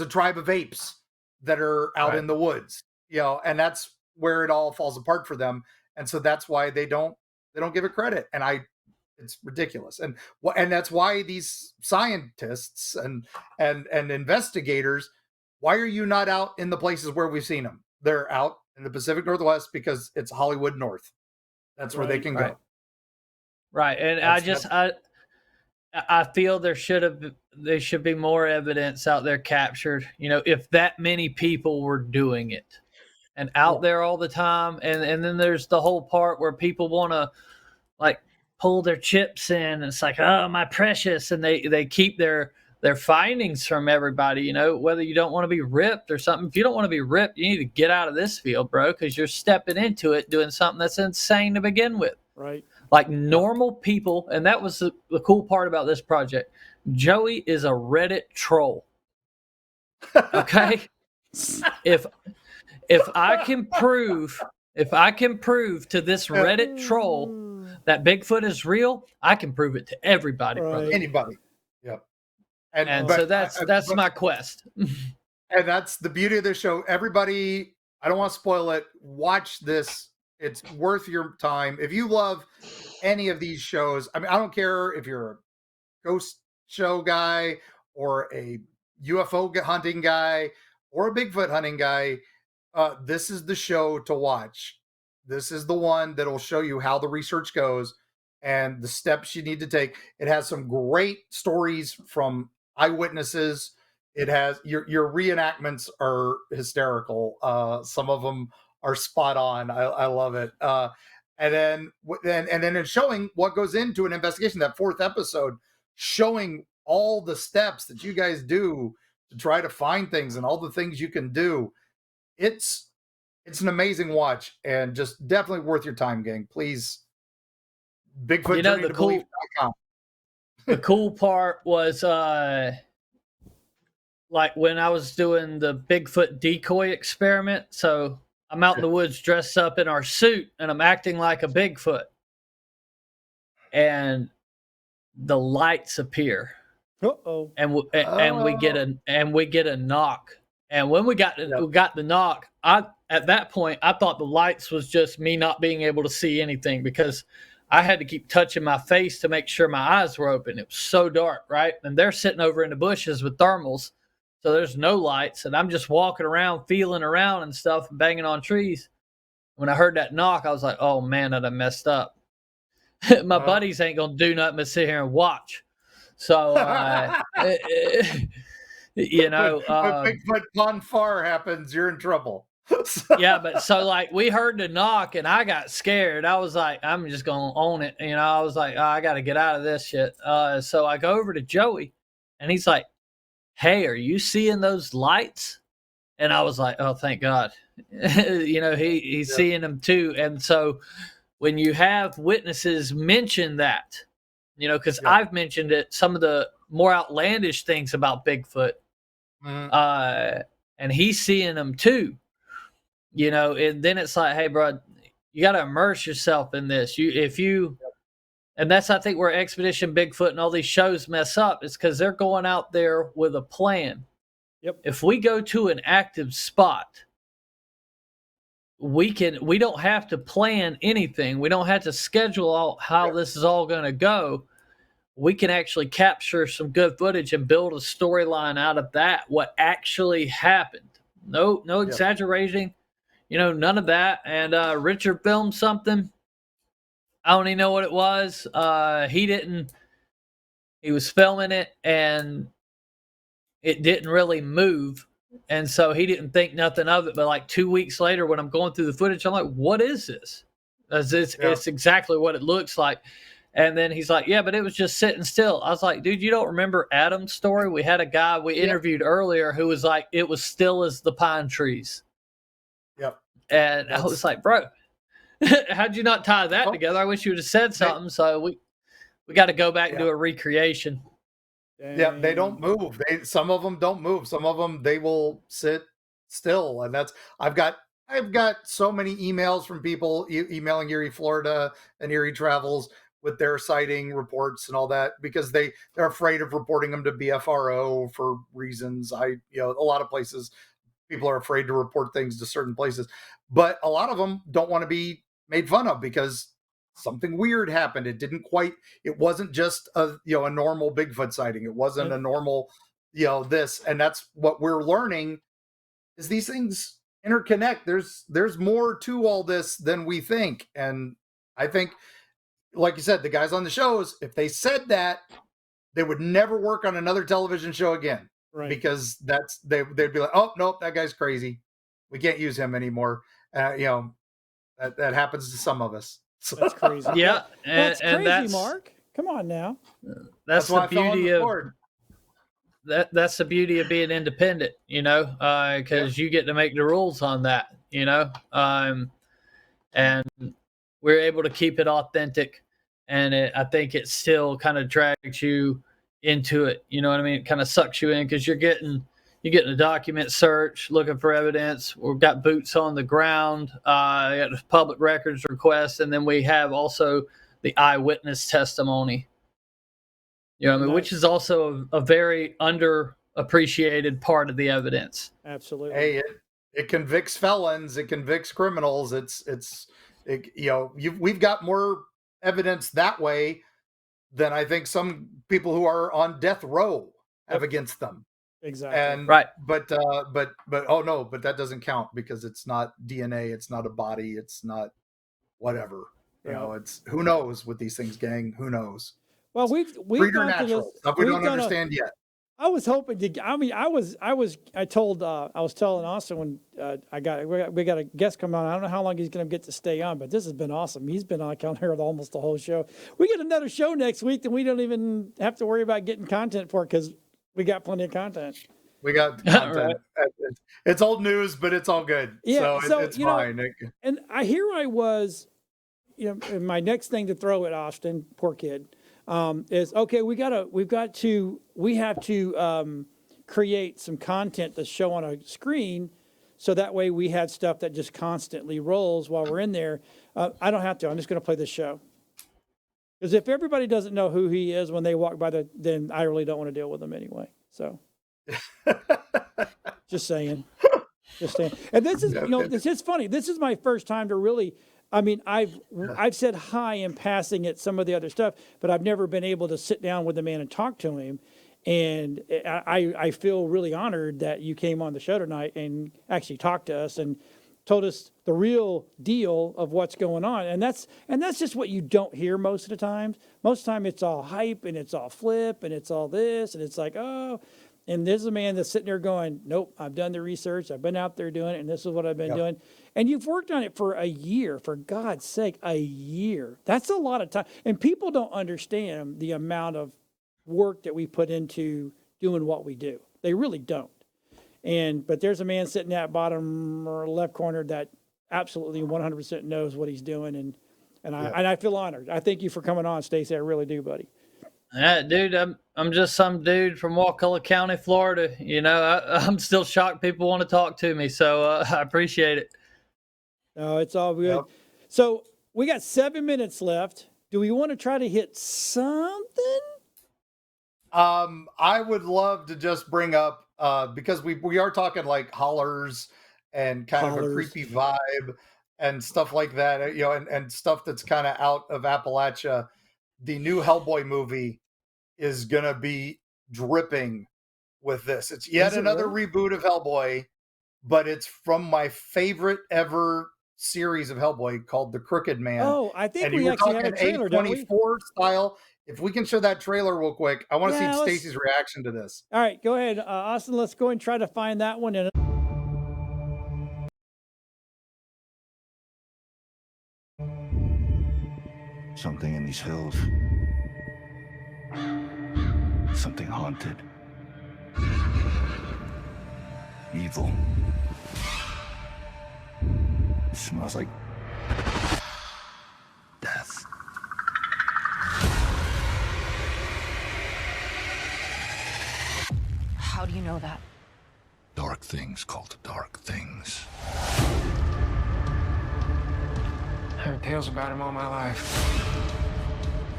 B: a tribe of apes that are out in the woods, and that's where it all falls apart for them. And so that's why they don't give it credit. And it's ridiculous. And that's why these scientists and investigators, why are you not out in the places where we've seen them? They're out in the Pacific Northwest because it's Hollywood North. That's where they can go.
D: Right. And I feel there should be more evidence out there captured, if that many people were doing it and out there all the time. And then there's the whole part where people want to like pull their chips in. It's like, oh, my precious. And they keep their findings from everybody, whether you don't want to be ripped or something. If you don't want to be ripped, you need to get out of this field, bro, because you're stepping into it doing something that's insane to begin with.
A: Right.
D: Like normal people, and that was the cool part about this project. Joey is a Reddit troll. Okay? if I can prove to this Reddit troll that Bigfoot is real, I can prove it to everybody, brother.
B: Anybody. Yep.
D: And so that's my quest.
B: And that's the beauty of this show. Everybody, I don't want to spoil it. Watch this. It's worth your time. If you love any of these shows, I mean, I don't care if you're a ghost show guy or a UFO hunting guy or a Bigfoot hunting guy, this is the show to watch. This is the one that'll show you how the research goes and the steps you need to take. It has some great stories from eyewitnesses. It has your reenactments are hysterical. Some of them are spot on. I love it. And then it's showing what goes into an investigation. That 4th episode, showing all the steps that you guys do to try to find things and all the things you can do. It's an amazing watch and just definitely worth your time, gang. Please, BigfootJourneyToBelief.com.
D: The cool part was like when I was doing the Bigfoot decoy experiment. So I'm out in the woods dressed up in our suit and I'm acting like a Bigfoot. And the lights appear.
A: Uh-oh.
D: And we get a knock. And when we got the knock, at that point I thought the lights was just me not being able to see anything because I had to keep touching my face to make sure my eyes were open. It was so dark, right? And they're sitting over in the bushes with thermals. So there's no lights, and I'm just walking around, feeling around and stuff, and banging on trees. When I heard that knock, I was like, oh, man, I messed up. My buddies ain't going to do nothing but sit here and watch. So,
B: when Bigfoot Pond Far happens, you're in trouble.
D: Yeah, but so, like, we heard the knock, and I got scared. I was like, I'm just going to own it. I was like, oh, I got to get out of this shit. So I go over to Joey, and he's like, hey, are you seeing those lights? And I was like, oh, thank God. He's seeing them too. And so when you have witnesses mention that, because I've mentioned it, some of the more outlandish things about Bigfoot, and he's seeing them too, and then it's like, hey, bro, you got to immerse yourself in this. And that's, I think, where Expedition Bigfoot and all these shows mess up. Is because they're going out there with a plan.
A: Yep.
D: If we go to an active spot, we don't have to plan anything. We don't have to schedule out how this is all going to go. We can actually capture some good footage and build a storyline out of that. What actually happened? No exaggerating. None of that. And Richard filmed something. I don't even know what it was. He was filming it and it didn't really move. And so he didn't think nothing of it. But like 2 weeks later, when I'm going through the footage, I'm like, what is this? It's exactly what it looks like. And then he's like, yeah, but it was just sitting still. I was like, dude, you don't remember Adam's story? We had a guy we interviewed earlier who was like, it was still as the pine trees.
B: Yep.
D: And I was like, bro, how'd you not tie that together? I wish you would have said something. So we got to go back and do a recreation.
B: Yeah, they don't move. Some of them don't move. Some of them they will sit still, and that's I've got so many emails from people emailing Erie, Florida, and Erie Travels with their sighting reports and all that because they're afraid of reporting them to BFRO for reasons. A lot of places people are afraid to report things to certain places, but a lot of them don't want to be made fun of because something weird happened. It wasn't just a normal Bigfoot sighting. It wasn't a normal, this, and that's what we're learning is these things interconnect. There's more to all this than we think. And I think, like you said, the guys on the shows, if they said that, they would never work on another television show again.
A: Right.
B: Because they'd be like, oh nope, that guy's crazy. We can't use him anymore. That happens to some of us.
A: That's crazy.
D: Yeah.
A: That's crazy,
D: that's,
A: Mark. Come on now.
D: That's the beauty of that's the beauty of being independent, because you get to make the rules on that, and we're able to keep it authentic. And I think it still kind of drags you into it. You know what I mean? It kind of sucks you in because you're getting a document search, looking for evidence. We've got boots on the ground. Got the public records request, and then we have also the eyewitness testimony. You know what I mean? Which is also a very underappreciated part of the evidence.
A: Absolutely.
B: Hey, it convicts felons. It convicts criminals. We've got more evidence that way than I think some people who are on death row have against them.
A: Exactly.
B: And
D: right.
B: But that doesn't count because it's not DNA. It's not a body. It's not whatever. It's who knows with these things, gang. Who knows?
A: Well, we've
B: preternatural stuff we don't understand yet.
A: I was hoping to. I mean, I was telling Austin when we got a guest come on. I don't know how long he's going to get to stay on, but this has been awesome. He's been on here almost the whole show. We get another show next week, and we don't even have to worry about getting content for it because we got plenty of content.
B: We got content. Right. It's old news, but it's all good.
A: Yeah,
B: so it's fine.
A: And I was, and my next thing to throw at Austin, poor kid. Is okay. We have to create some content to show on a screen, so that way we have stuff that just constantly rolls while we're in there. I don't have to. I'm just going to play this show because if everybody doesn't know who he is when they walk by, then I really don't want to deal with them anyway. So, just saying. And this is it's just funny. This is my first time to really. I mean, I've said hi in passing at some of the other stuff, but I've never been able to sit down with the man and talk to him. And I feel really honored that you came on the show tonight and actually talked to us and told us the real deal of what's going on. And that's just what you don't hear most of the time. Most of the time it's all hype and it's all flip and it's all this and it's like, oh. And there's a man that's sitting there going, nope, I've done the research. I've been out there doing it, and this is what I've been doing. And you've worked on it for a year, for God's sake, a year. That's a lot of time. And people don't understand the amount of work that we put into doing what we do. They really don't. But there's a man sitting at bottom or left corner that absolutely 100% knows what he's doing. And I feel honored. I thank you for coming on, Stacey. I really do, buddy.
D: Dude, I'm just some dude from Wakulla County, Florida. I'm still shocked people want to talk to me, so I appreciate it.
A: No, it's all good.
B: Yep.
A: So we got 7 minutes left. Do we want to try to hit something?
B: I would love to just bring up because we are talking like hollers and kind of a creepy vibe and stuff like that, and stuff that's kind of out of Appalachia. The new Hellboy movie is going to be dripping with this. It's yet another reboot of Hellboy, but it's from my favorite ever series of Hellboy called The Crooked Man.
A: Oh, I think we actually have a trailer, don't we?
B: A24 style. If we can show that trailer real quick, I want to see Stacey's reaction to this.
A: All right, go ahead. Austin, let's go and try to find that one.
M: Something in these hills. Something haunted. Evil. It smells like death.
N: How do you know that?
M: Dark things called dark things.
O: I heard tales about him all my life.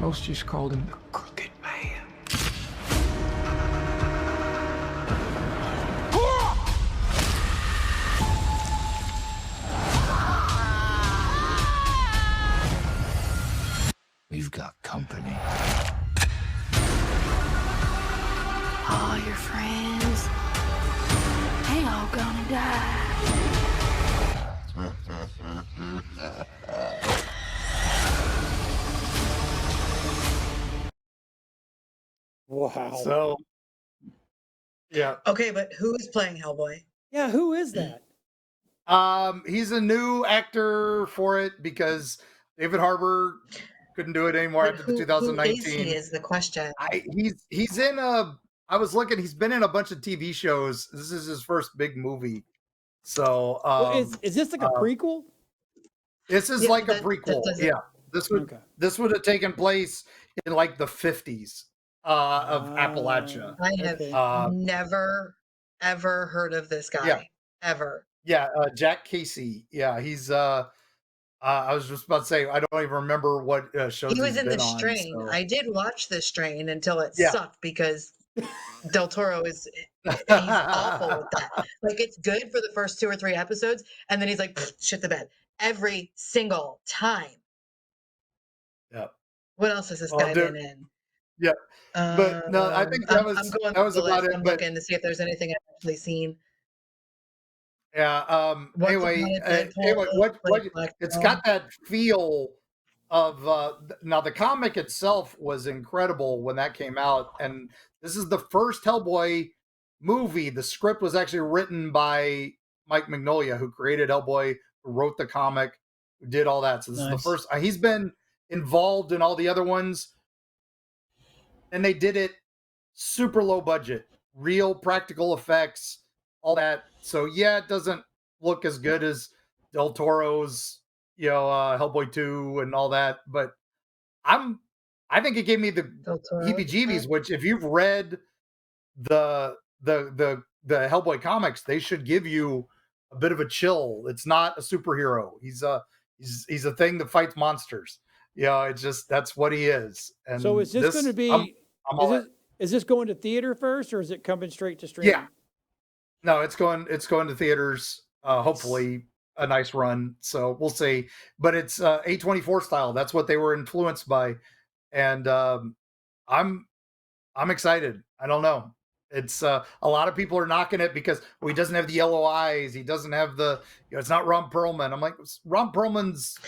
O: Most just called him the Crooked Man.
M: We've got company.
N: All your friends, they all gonna die.
A: Wow.
B: So, yeah.
C: Okay, but who's playing Hellboy?
A: Yeah, who is that?
B: He's a new actor for it because David Harbour couldn't do it anymore
C: But
B: after
C: who
B: the
C: is
B: 2019.
C: he is the question.
B: He's in a. I was looking. He's been in a bunch of TV shows. This is his first big movie. So,
A: Well, is this like a prequel?
B: This is
C: Yeah,
B: like a
C: that
B: prequel.
C: doesn't-
B: Yeah, this would have taken place in like the 50s of Appalachia.
C: I have never ever heard of this guy.
B: Yeah.
C: Ever.
B: Yeah, Jack Casey. Yeah, he's. I was just about to say I don't even remember what shows
C: He was
B: he's
C: in
B: been
C: The
B: on,
C: Strain.
B: so.
C: I did watch The Strain until it
B: Yeah.
C: sucked because Del Toro he's awful with that. Like it's good for the first 2 or 3 episodes, and then he's like, shit the bed every single time.
B: Yeah.
C: What else has this
B: Oh,
C: guy
B: dude.
C: been in?
B: Yeah, but no, I think that
C: I'm
B: was
C: going
B: that was
C: through the
B: about
C: list.
B: it.
C: I'm
B: But
C: looking to see if there's anything I've actually seen.
B: yeah.
C: Once
B: Anyway,
C: Upon a Deadpool,
B: anyway, what
C: like Black
B: it's
C: Widow.
B: got that feel of now the comic itself was incredible when that came out, and this is the first Hellboy movie. The script was actually written by Mike Mignola, who created Hellboy, who wrote the comic, who did all that. So this is the
A: Nice.
B: first. He's been involved in all the other ones, and they did it super low budget, real practical effects, all that. So yeah, it doesn't look as good as Del Toro's, Hellboy 2 and all that, but I think it gave me the
C: Del Toro.
B: heebie-jeebies. Which, if you've read the Hellboy comics, they should give you a bit of a chill. It's not a superhero. He's a thing that fights monsters. It's just that's what he is. And
A: So is this going to be?
B: I'm all in.
A: Is this going to theater first, or is it coming straight to streaming?
B: Yeah. No, it's going to theaters. Hopefully a nice run. So we'll see. But it's A24 style. That's what they were influenced by. And I'm excited. I don't know. It's a lot of people are knocking it because he doesn't have the yellow eyes. He doesn't have it's not Ron Perlman. I'm like, Ron Perlman's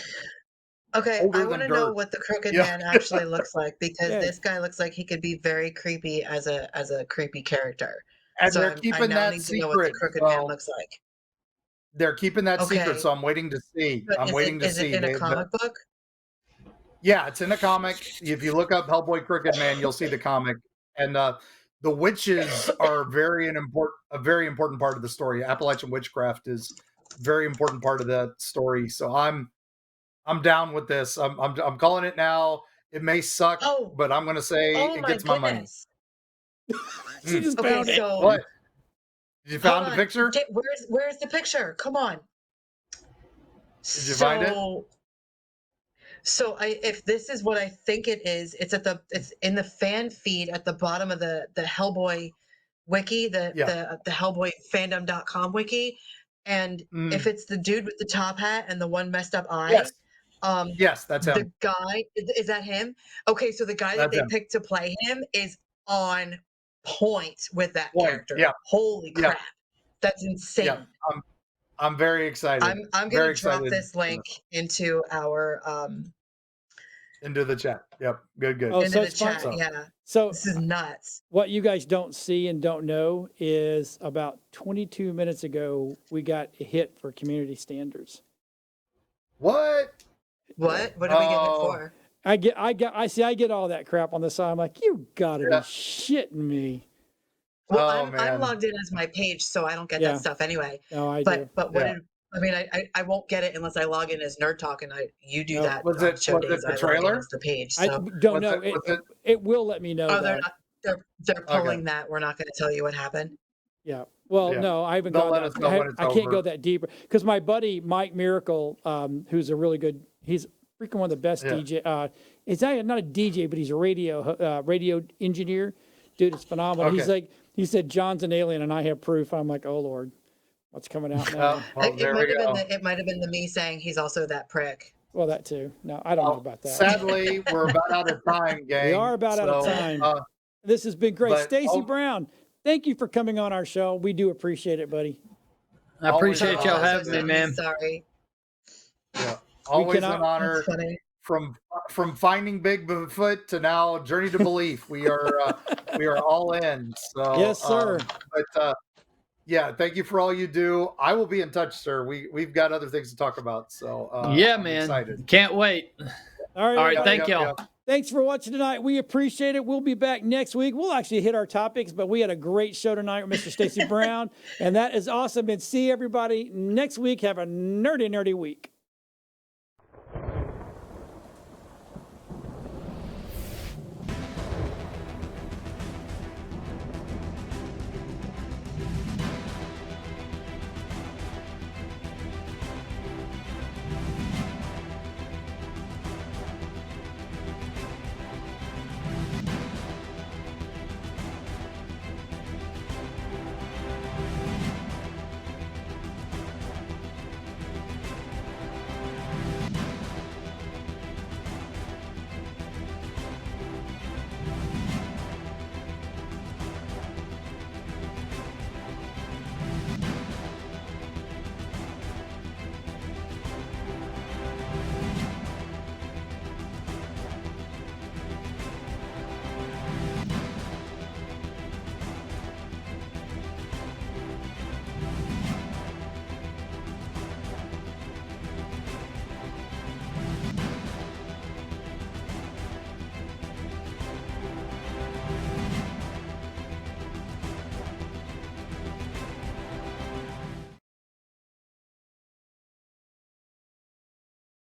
C: Okay,
B: older
C: I
B: than
C: want to know
B: dirt.
C: what the Crooked
B: Yeah.
C: Man actually looks like because
A: Yeah.
C: this guy looks like he could be very creepy as a creepy character.
B: And
C: So
B: they're
C: I
B: keeping
C: now
B: that
C: need to know what the
B: secret.
C: Crooked Man
B: So
C: looks like.
B: they're keeping that secret.
C: Okay.
B: So I'm waiting to see.
C: But
B: I'm waiting to
C: is
B: see.
C: it in a
B: They-
C: comic book?
B: Yeah, it's in a comic. If you look up Hellboy Crooked Man, you'll see the comic. And the witches are a very important part of the story. Appalachian witchcraft is a very important part of that story. So I'm down with this. I'm calling it now. It may suck, but I'm going to say
C: Oh
B: it
C: my
B: gets my money.
C: goodness.
A: She just
C: Okay,
A: found it.
C: so
B: What? Did you
C: hold
B: found the
C: on.
B: picture?
C: Where's the picture? Come on.
B: Did you find it?
C: So if this is what I think it is, it's in the fan feed at the bottom of the Hellboy wiki, the Hellboy fandom.com wiki. And if it's the dude with the top hat and the one messed up eye,
B: Yes. Yes, that's
C: the
B: him.
C: guy is that him? Okay, so the guy that
B: That's
C: they
B: him.
C: picked to play him is on point with that
B: Point,
C: character.
B: yeah.
C: Holy
B: Yeah.
C: crap. That's insane.
B: Yeah, I'm very excited.
C: I'm
B: Very
C: gonna drop
B: excited
C: this link into our
B: into the chat. Yep, good.
A: Oh,
C: into
A: so
C: the
A: it's fun.
C: chat. Yeah.
A: So
C: This is nuts.
A: what you guys don't see and don't know is about 22 minutes ago, we got a hit for community standards.
B: What?
C: What? What did we get it
B: Oh.
C: for?
A: I get all that crap on the side. I'm like, you gotta be shitting me.
C: Well,
B: Oh,
C: I'm
B: man.
C: logged in as my page, so I don't get
A: Yeah.
C: that stuff anyway.
A: No, I do.
C: But what
B: Yeah.
C: did, I mean, I won't get it unless I log in as Nerd Talk, and you do
A: No.
C: that.
B: Was
C: on
B: it-
C: show
B: was it
C: days.
B: the
C: I log in
B: trailer?
C: as the page.
A: I
C: So
A: don't
B: Was
A: know. It will let me know.
C: oh, they're
A: though.
C: not. They're pulling that. We're not going to tell you what happened.
A: Yeah. Well,
B: Yeah.
A: no, I haven't
B: They'll
A: gone
B: let
A: that.
B: us know when it's
A: I can't go
B: over.
A: that deep because my buddy Mike Miracle, who's a really good, he's freaking one of the best
B: Yeah.
A: DJ. He's not a DJ, but he's a radio engineer. Dude, it's phenomenal. He's
B: Okay.
A: like, he said, John's an alien, and I have proof. I'm like, oh Lord, what's coming out now?
B: Well,
C: It
B: there
C: might
B: we
C: have
B: go.
C: been it might have been the me saying he's also that prick.
A: Well, that too. No, I don't know about that.
B: Sadly, we're about out of time, gang.
A: We are about out of
B: So,
A: time. This has been great.
B: but
A: Stacy
B: I'll-
A: Brown, thank you for coming on our show. We do appreciate it, buddy.
D: I appreciate y'all having me, man.
C: Sorry.
B: Yeah, always
A: cannot-
B: an honor.
C: That's funny.
B: From finding Bigfoot to now Journey to Belief, we are all in. So
A: Yes, sir.
B: Yeah, thank you for all you do. I will be in touch, sir. We've got other things to talk about. So
D: Yeah,
B: I'm
D: man.
B: excited.
D: Can't wait.
A: All right.
D: All right,
A: everybody.
D: thank y'all.
A: Thanks for watching tonight. We appreciate it. We'll be back next week. We'll actually hit our topics, but we had a great show tonight with Mr. Stacy Brown, and that is awesome. And see everybody next week. Have a nerdy week.